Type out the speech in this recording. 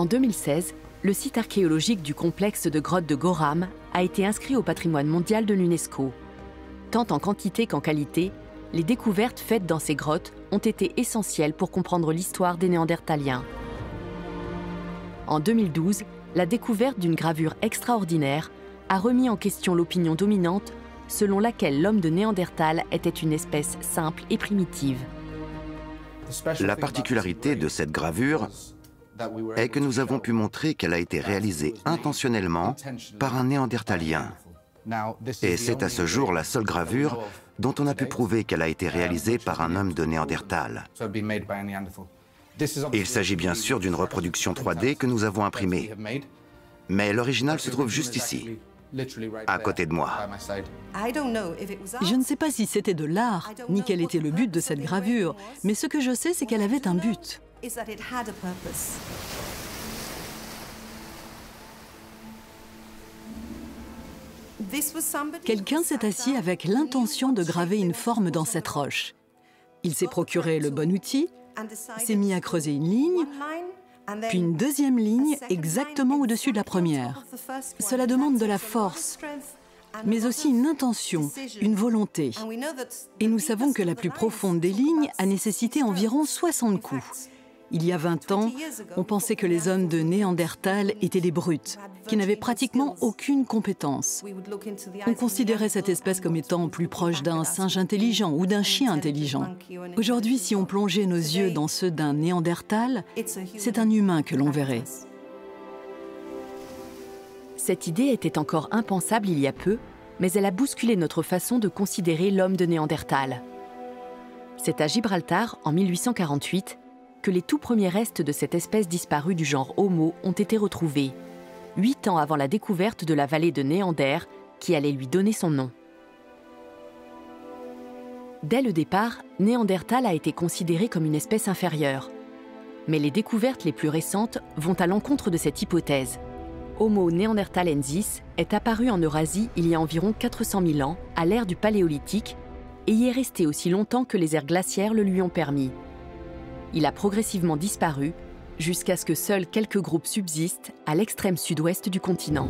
En 2016, le site archéologique du complexe de grottes de Gorham a été inscrit au patrimoine mondial de l'UNESCO. Tant en quantité qu'en qualité, les découvertes faites dans ces grottes ont été essentielles pour comprendre l'histoire des Néandertaliens. En 2012, la découverte d'une gravure extraordinaire a remis en question l'opinion dominante selon laquelle l'homme de Néandertal était une espèce simple et primitive. La particularité de cette gravure est que nous avons pu montrer qu'elle a été réalisée intentionnellement par un Néandertalien. Et c'est à ce jour la seule gravure dont on a pu prouver qu'elle a été réalisée par un homme de Néandertal. Il s'agit bien sûr d'une reproduction 3D que nous avons imprimée. Mais l'original se trouve juste ici, à côté de moi. Je ne sais pas si c'était de l'art, ni quel était le but de cette gravure, mais ce que je sais, c'est qu'elle avait un but. Quelqu'un s'est assis avec l'intention de graver une forme dans cette roche. Il s'est procuré le bon outil, s'est mis à creuser une ligne, puis une deuxième ligne exactement au-dessus de la première. Cela demande de la force, mais aussi une intention, une volonté. Et nous savons que la plus profonde des lignes a nécessité environ 60 coups. Il y a 20 ans, on pensait que les hommes de Néandertal étaient des brutes, qui n'avaient pratiquement aucune compétence. On considérait cette espèce comme étant plus proche d'un singe intelligent ou d'un chien intelligent. Aujourd'hui, si on plongeait nos yeux dans ceux d'un Néandertal, c'est un humain que l'on verrait. Cette idée était encore impensable il y a peu, mais elle a bousculé notre façon de considérer l'homme de Néandertal. C'est à Gibraltar, en 1848, que les tout premiers restes de cette espèce disparue du genre Homo ont été retrouvés, 8 ans avant la découverte de la vallée de Néander, qui allait lui donner son nom. Dès le départ, Néandertal a été considéré comme une espèce inférieure. Mais les découvertes les plus récentes vont à l'encontre de cette hypothèse. Homo neanderthalensis est apparu en Eurasie il y a environ 400 000 ans, à l'ère du Paléolithique, et y est resté aussi longtemps que les ères glaciaires le lui ont permis. Il a progressivement disparu jusqu'à ce que seuls quelques groupes subsistent à l'extrême sud-ouest du continent.